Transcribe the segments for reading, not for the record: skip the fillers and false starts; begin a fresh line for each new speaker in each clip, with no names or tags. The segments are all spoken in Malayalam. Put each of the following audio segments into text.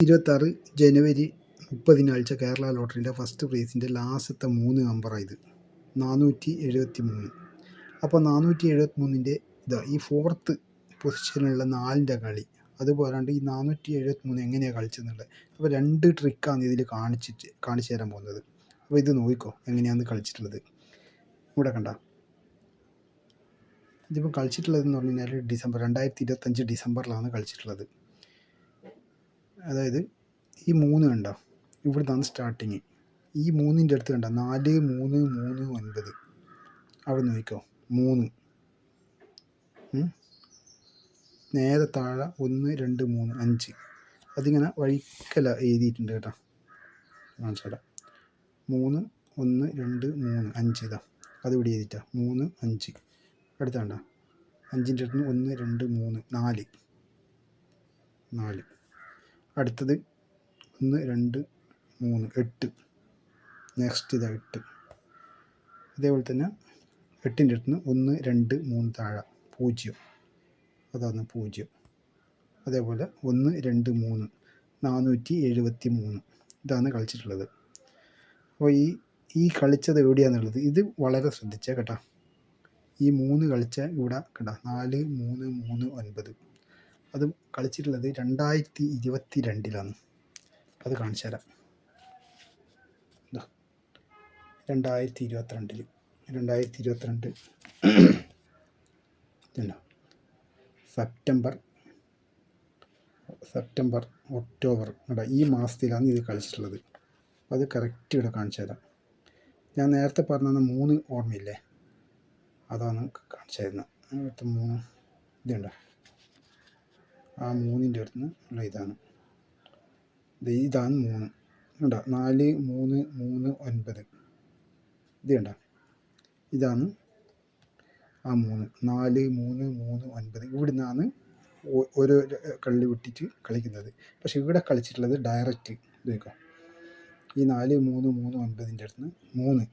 26 ജനുവരി 30 കേരള ലോട്ടറിൻ്റെ ഫസ്റ്റ് പ്രൈസിൻ്റെ ലാസ്റ്റത്തെ 3 നമ്പറാണ് ഇത് 473. അപ്പോൾ 473ൻ്റെ ഇതാ ഈ ഫോർത്ത് പൊസിഷനിലുള്ള 4ൻ്റെ കളി അതുപോലാണ്ട് ഈ 473 എങ്ങനെയാണ് കളിച്ചെന്നുള്ളത്. അപ്പോൾ 2 ട്രിക്കാണ് ഇതിൽ കാണിച്ചു തരാൻ പോകുന്നത്. അപ്പോൾ ഇത് നോക്കിക്കോ എങ്ങനെയാണ് കളിച്ചിട്ടുള്ളത്. ഇവിടെ കണ്ട ഇതിപ്പോൾ കളിച്ചിട്ടുള്ളതെന്ന് പറഞ്ഞു കഴിഞ്ഞാൽ 2025 ഡിസംബറിലാണ് കളിച്ചിട്ടുള്ളത്. അതായത് ഈ 3 കണ്ടോ, ഇവിടുന്നാണ് സ്റ്റാർട്ടിങ്. ഈ 3ൻ്റെ അടുത്ത് കണ്ടോ 4 3 3 9 അവിടെ നോക്കിക്കോ 3 നേരെ താഴെ 1 2 3 5 അതിങ്ങനെ വഴിക്കല എഴുതിയിട്ടുണ്ട് കേട്ടോ. കാണിച്ചാടാ 3 1 2 3 5 ഇതാ അത് ഇവിടെ എഴുതിയിട്ടാ 3 5 അടുത്താണ്ട 5ൻ്റെ അടുത്ത് 1 2 3 4 4 അടുത്തത് 1 2 3 8 നെക്സ്റ്റ് ഇതാ 8 അതേപോലെ തന്നെ 8ൻ്റെ അടുത്ത് 1 2 3 താഴെ 0 അതാണ് 0 അതേപോലെ 1 2 3 473 ഇതാണ് കളിച്ചിട്ടുള്ളത്. അപ്പോൾ ഈ കളിച്ചത് എവിടെയാണെന്നുള്ളത് ഇത് വളരെ ശ്രദ്ധിച്ചേ കേട്ടോ. ഈ 3 കളിച്ച ഇവിടെ കേട്ടോ 4 3 3 9 അത് കളിച്ചിട്ടുള്ളത് 2022 അത് കാണിച്ചു തരാം. 2022 സെപ്റ്റംബർ ഒക്ടോബർ ഈ മാസത്തിലാണ് ഇത് കളിച്ചിട്ടുള്ളത്. അത് കറക്റ്റ് ഇവിടെ കാണിച്ചു തരാം. ഞാൻ നേരത്തെ പറഞ്ഞ 3 ഓർമ്മയില്ലേ, അതാണ് കാണിച്ചു തരുന്നത്. അടുത്ത 3 ഇതുണ്ട്, ആ 3ൻ്റെ അടുത്ത് ഉള്ള ഇതാണ് 3 കണ്ടോ 4 3 3 9 ഇത് കണ്ടോ ഇതാണ് ആ 3 4 3 3 9 ഇവിടുന്നാണ് ഓരോ കള്ളി വിട്ടിട്ട് കളിക്കുന്നത്. പക്ഷെ ഇവിടെ കളിച്ചിട്ടുള്ളത് ഡയറക്റ്റ് ഇതേക്കാം. ഈ 4 3 3 9ൻ്റെ അടുത്ത് 3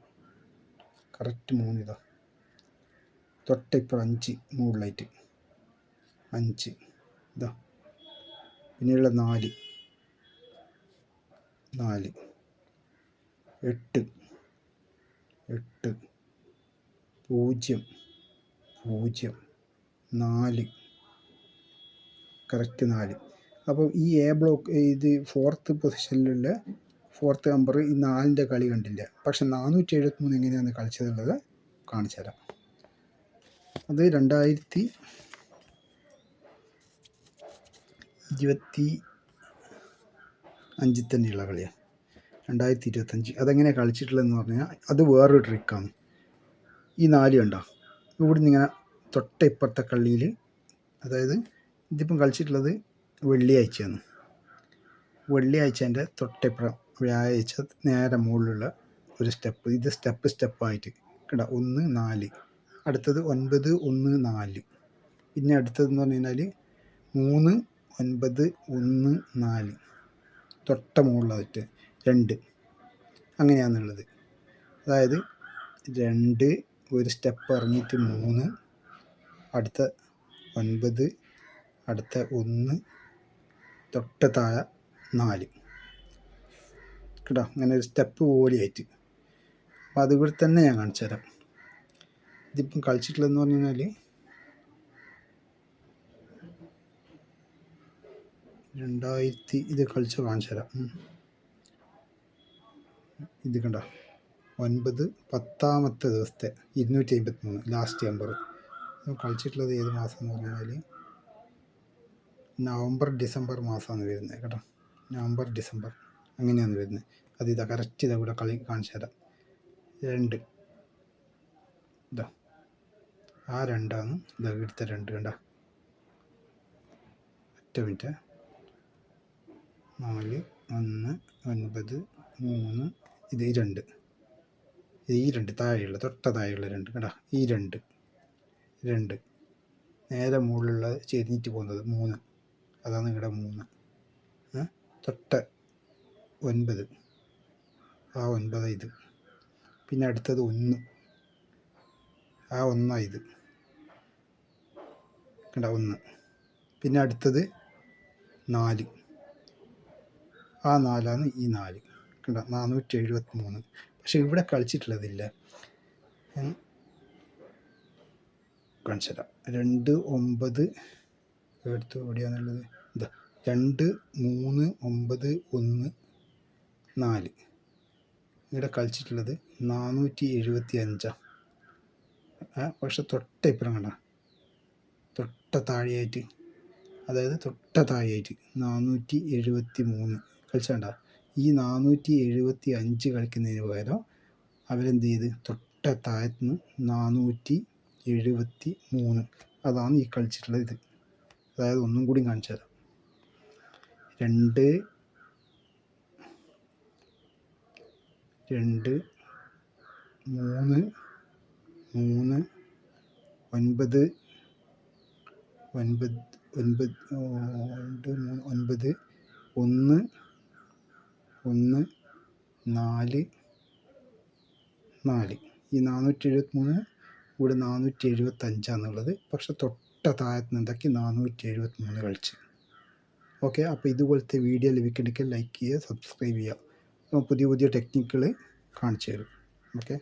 കറക്റ്റ് 3 ഇതാ തൊട്ടിപ്പോൾ 5 മുകളിലായിട്ട് 5 ഇതാ പിന്നെയുള്ള 4 8 8 0 0 4 കറക്റ്റ് 4. അപ്പോൾ ഈ എ ബ്ലോക്ക് ഇത് ഫോർത്ത് പൊസിഷനിലുള്ള ഫോർത്ത് നമ്പർ ഈ 4ൻ്റെ കളി കണ്ടില്ല. പക്ഷെ 473 എങ്ങനെയാണ് കളിച്ചതുള്ളത് കാണിച്ചു തരാം. അത് 2025 തന്നെയുള്ള കളിയാണ്. 2025 അതെങ്ങനെയാണ് കളിച്ചിട്ടുള്ളതെന്ന് പറഞ്ഞാൽ അത് വേറൊരു ട്രിക്കാണ്. ഈ 4 കണ്ടോ ഇവിടുന്ന് ഇങ്ങനെ തൊട്ട ഇപ്പുറത്തെ കള്ളിയിൽ, അതായത് ഇതിപ്പം കളിച്ചിട്ടുള്ളത് വെള്ളിയാഴ്ചയാണ്. വെള്ളിയാഴ്ചൻ്റെ തൊട്ടിപ്പുറം വ്യാഴാഴ്ച നേരെ മുകളിലുള്ള ഒരു സ്റ്റെപ്പ്. ഇത് സ്റ്റെപ്പായിട്ട് കേട്ടോ 1 4 അടുത്തത് 9 1 4 പിന്നെ അടുത്തതെന്ന് പറഞ്ഞു കഴിഞ്ഞാൽ 3 9 1 4 തൊട്ട മുകളിലായിട്ട് 2 അങ്ങനെയാണെന്നുള്ളത്. അതായത് 2 ഒരു സ്റ്റെപ്പ് ഇറങ്ങിയിട്ട് 3 അടുത്ത 9 അടുത്ത 1 തൊട്ട താഴെ 4 കേട്ടോ. അങ്ങനെ ഒരു സ്റ്റെപ്പ് പോലെയായിട്ട്. അപ്പോൾ അതിവിടെ തന്നെ ഞാൻ കാണിച്ചു തരാം. ഇതിപ്പം കളിച്ചിട്ടുള്ളതെന്ന് പറഞ്ഞു കഴിഞ്ഞാൽ 2000 ഇത് കളിച്ച് കാണിച്ചു തരാം. ഇത് കണ്ടോ 9 10ാമത്തെ ദിവസത്തെ 253 ലാസ്റ്റ് നമ്പർ. കളിച്ചിട്ടുള്ളത് ഏത് മാസം എന്ന് പറഞ്ഞു കഴിഞ്ഞാൽ നവംബർ ഡിസംബർ മാസമാണ് വരുന്നത് കേട്ടോ. നവംബർ ഡിസംബർ അങ്ങനെയാണ് വരുന്നത്. അത് ഇതാ കറക്റ്റ് ഇതാ കൂടെ കളി കാണിച്ചു തരാം. 2 ഇതാ ആ 2ആണ് ഇതാ എടുത്ത 2 കണ്ട ഒറ്റ മിനിറ്റ് 4 1 9 3 ഇത് ഈ 2 താഴെയുള്ള തൊട്ട താഴെയുള്ള 2 കേട്ടോ. ഈ 2 നേരെ മുകളിലുള്ള ചെരിഞ്ഞിട്ട് പോകുന്നത് 3 അതാണ് ഇവിടെ 3 തൊട്ട 9 ആ 9 ഇത് പിന്നെ അടുത്തത് 1 ആ 1 ഇത് കണ്ട 1 പിന്നെ അടുത്തത് 4 ആ 4 ഈ 4 കണ്ട 473. പക്ഷെ ഇവിടെ കളിച്ചിട്ടുള്ളതില്ല. കാണിച്ചു തരാം. 2 9 എടുത്ത് എവിടെയാണുള്ളത്? ഇതാ 2 3 9 1 4. ഇവിടെ കളിച്ചിട്ടുള്ളത് 475. പക്ഷെ തൊട്ട ഇപ്പുറം കണ്ട തൊട്ട താഴെയായിട്ട്, അതായത് തൊട്ട താഴെയായിട്ട് 473 കളിച്ചണ്ട. ഈ 475 കളിക്കുന്നതിന് പകരം അവരെന്ത് ചെയ്ത് തൊട്ട താഴത്തുനിന്ന് 473. അതാണ് ഈ കളിച്ചിട്ടുള്ള ഇത്. അതായത് ഒന്നും കൂടി കാണിച്ചു തരാം. 2 2 3 3 9 9 9 9 1 1 4 4. ഈ 473 ഇവിടെ 475 പക്ഷെ തൊട്ട താഴത്ത് നിന്നൊക്കെ 473 കളിച്ച്. ഓക്കെ, അപ്പോൾ ഇതുപോലത്തെ വീഡിയോ ലഭിക്കണമെങ്കിൽ ലൈക്ക് ചെയ്യുക, സബ്സ്ക്രൈബ് ചെയ്യുക. പുതിയ പുതിയ ടെക്നിക്കുകൾ കാണിച്ചു തരും. ഓക്കെ.